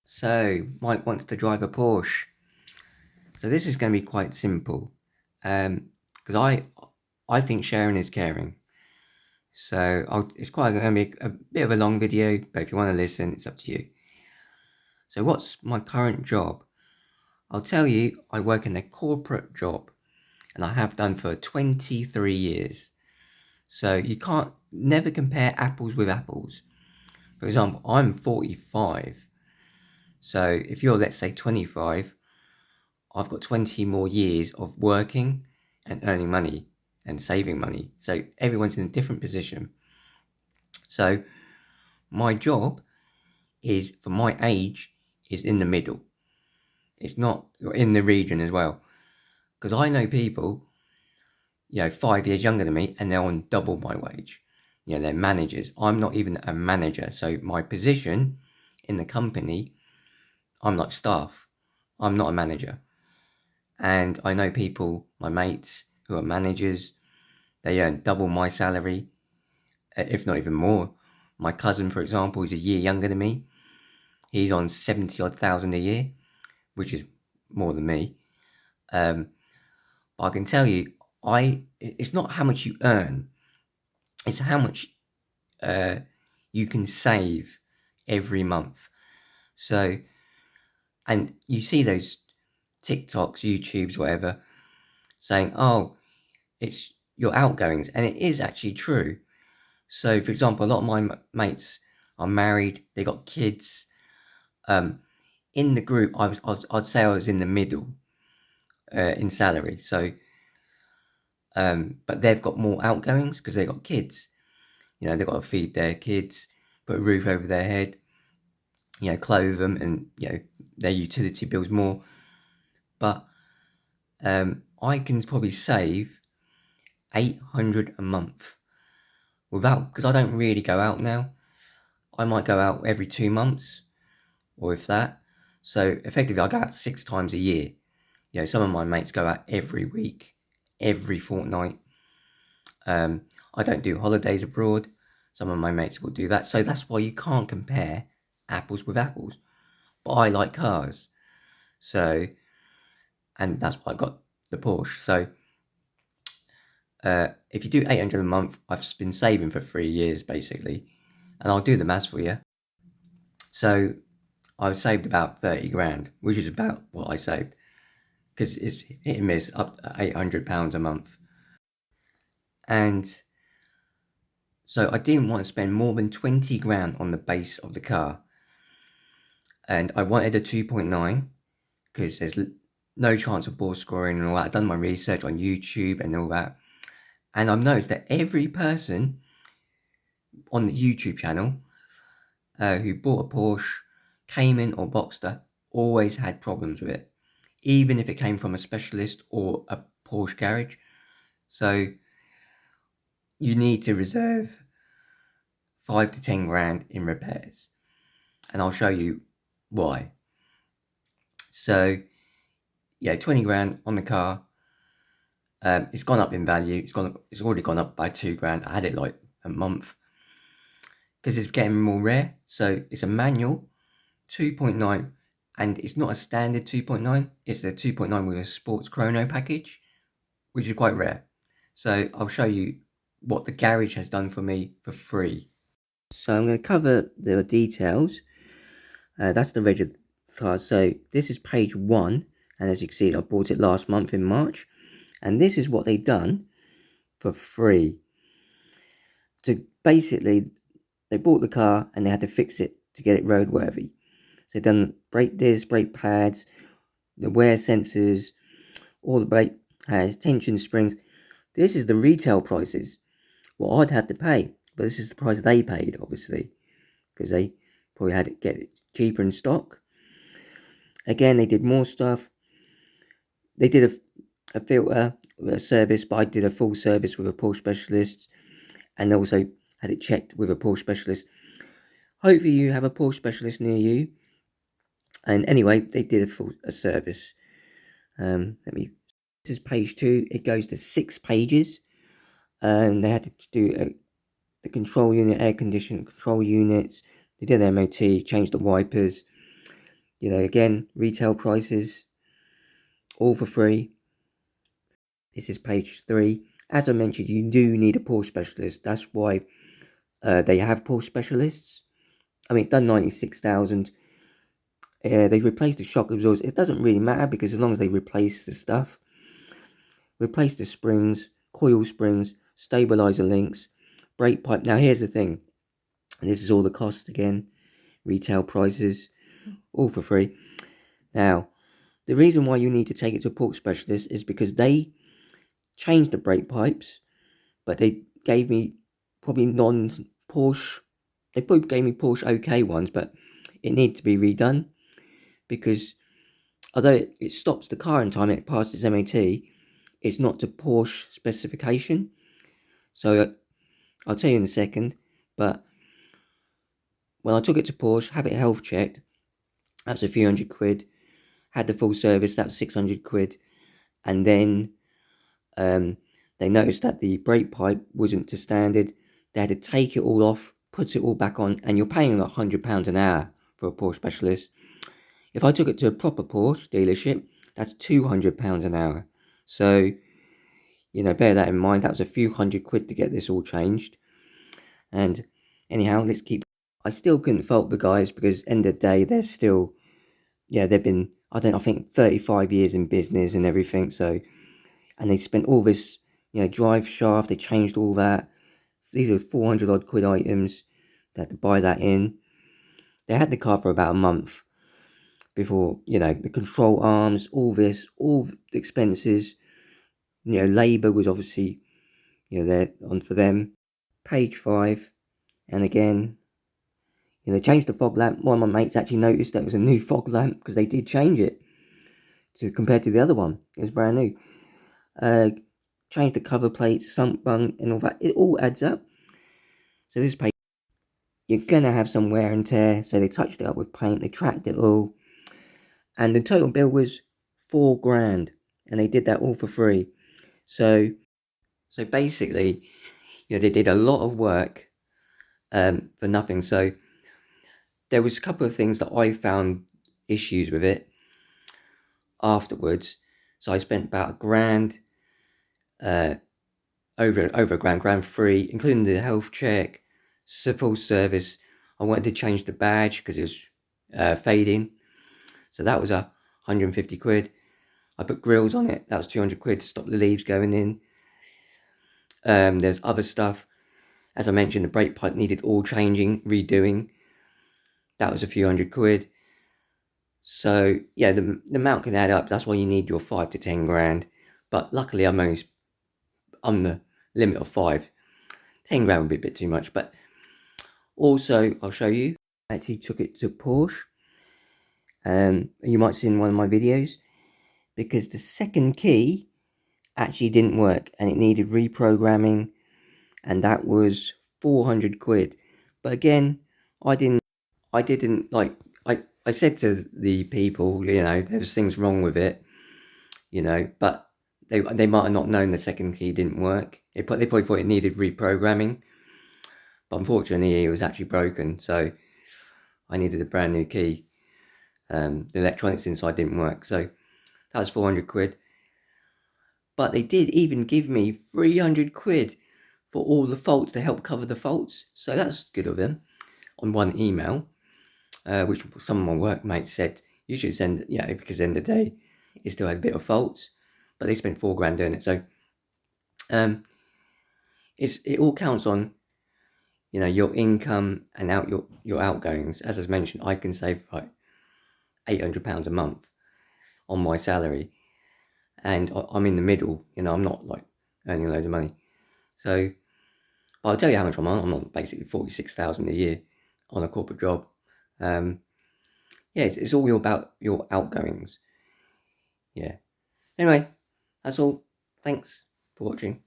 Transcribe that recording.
So, Mike wants to drive a Porsche. So this is going to be quite simple, because I think sharing is caring. So it's quite going to be a bit of a long video, but if you want to listen, it's up to you. So what's my current job? I'll tell you, I work in a corporate job, and I have done for 23 years. So you can't never compare apples with apples. For example, I'm 45. So if you're, let's say, 25, I've got 20 more years of working and earning money and saving money. So everyone's in a different position. So my job is, for my age, is in the middle. It's not in the region as well. Because I know people, 5 years younger than me, and they're on double my wage. They're managers. I'm not even a manager. So my position in the company, I'm like staff. I'm not a manager. And I know people, my mates, who are managers, they earn double my salary, if not even more. My cousin, for example, is a year younger than me. He's on 70 odd thousand a year, which is more than me. But I can tell you, it's not how much you earn, it's how much you can save every month. So, and you see those TikToks, YouTubes, whatever, saying, oh, it's your outgoings. And it is actually true. So, for example, a lot of my mates are married, they got kids. In the group, I'd say I was in the middle in salary. So, but they've got more outgoings because they've got kids. They've got to feed their kids, put a roof over their head, clothe them, and their utility bills more. But I can probably save 800 a month because I don't really go out now. I might go out every 2 months, or if that. So effectively, I go out 6 times a year. Some of my mates go out every week, every fortnight. I don't do holidays abroad. Some of my mates will do that. So that's why you can't compare apples with apples. But I like cars. So, and that's why I got the Porsche. So, if you do 800 a month, I've been saving for 3 years basically. And I'll do the maths for you. So, I've saved about 30 grand, which is about what I saved. Because it's hit and miss up to £800 a month. And so I didn't want to spend more than 20 grand on the base of the car. And I wanted a 2.9 because there's no chance of ball scoring and all that. I've done my research on YouTube and all that. And I've noticed that every person on the YouTube channel who bought a Porsche, Cayman or Boxster, always had problems with it. Even if it came from a specialist or a Porsche garage. So you need to reserve 5 to 10 grand in repairs. And I'll show you why. So, 20 grand on the car. It's gone up in value. It's already gone up by 2 grand. I had it like a month because it's getting more rare. So it's a manual 2.9, and it's not a standard 2.9. It's a 2.9 with a sports chrono package, which is quite rare. So I'll show you what the garage has done for me for free. So I'm going to cover the details. That's the reg of the car. So this is page 1, and as you can see, I bought it last month in March. And this is what they've done for free. So basically, they bought the car and they had to fix it to get it roadworthy. So they've done brake discs, brake pads, the wear sensors, all the brake pads, tension springs. This is the retail prices, what I'd had to pay. But this is the price they paid, obviously, because they probably had to get it cheaper in stock. Again, they did more stuff. They did a filter, a service, but I did a full service with a Porsche specialist, and also had it checked with a Porsche specialist. Hopefully you have a Porsche specialist near you. And anyway, they did a service. This is page 2. It goes to 6 pages. And they had to do the control unit, air conditioning control units. They did the MOT, changed the wipers. Again, retail prices, all for free. This is page 3. As I mentioned, you do need a Porsche specialist. That's why they have Porsche specialists. I mean, done 96,000. They've replaced the shock absorbers. It doesn't really matter because as long as they replace the stuff, replace the springs, coil springs, stabilizer links, brake pipe. Now here's the thing, and this is all the cost again, retail prices, all for free. Now, the reason why you need to take it to a Porsche specialist is because they changed the brake pipes, but they gave me probably non-Porsche. They probably gave me Porsche OK ones, but it needed to be redone because although it stops the car in time and it passes MOT, it's not to Porsche specification. So I'll tell you in a second, but when I took it to Porsche, have it health checked, that's a few £100. Had the full service, that's £600. And then they noticed that the brake pipe wasn't to standard. They had to take it all off, put it all back on, and you're paying like £100 an hour for a Porsche specialist. If I took it to a proper Porsche dealership, that's £200 an hour. So, bear that in mind. That was a few £100 to get this all changed. And anyhow, let's keep. I still couldn't fault the guys because end of the day, they're still, they've been, I think 35 years in business and everything. So, and they spent all this, drive shaft, they changed all that. These are 400 odd quid items. They had to buy that in. They had the car for about a month before, the control arms, all this, all the expenses. Labour was obviously, there on for them. Page 5, and again, they changed the fog lamp. One of my mates actually noticed that it was a new fog lamp because they did change it compared to the other one. It was brand new. Changed the cover plates, sump bung, and all that. It all adds up. So this page, you're gonna have some wear and tear. So they touched it up with paint. They tracked it all, and the total bill was £4,000, and they did that all for free. So basically, they did a lot of work for nothing. So there was a couple of things that I found issues with it afterwards. So I spent about £1,000, over £1,000 free, including the health check, full service. I wanted to change the badge because it was fading, so that was £150. I put grills on it. That was £200 to stop the leaves going in. There's other stuff. As I mentioned, the brake pipe needed all changing, redoing. That was a few £100. So yeah, the amount can add up. That's why you need your 5 to 10 grand. But luckily, I'm on the limit of 5. 10 grand would be a bit too much. But also, I'll show you. I actually took it to Porsche. You might see in one of my videos, because the second key actually didn't work and it needed reprogramming, and that was £400. But again, I didn't like. I said to the people, there's things wrong with it, but they might have not known the second key didn't work. They probably thought it needed reprogramming, but unfortunately it was actually broken, so I needed a brand new key. The electronics inside didn't work, so that was £400. But they did even give me £300 for all the faults, to help cover the faults. So that's good of them. On one email, which some of my workmates said, you should send, because at the end of the day, it still had a bit of faults. But they spent £4,000 doing it. So it all counts on, your income and your outgoings. As I mentioned, I can save like £800 a month on my salary, and I'm in the middle. I'm not like earning loads of money. So, but I'll tell you how much I'm on. I'm on basically 46,000 a year on a corporate job. It's all about your outgoings. Yeah. Anyway, that's all. Thanks for watching.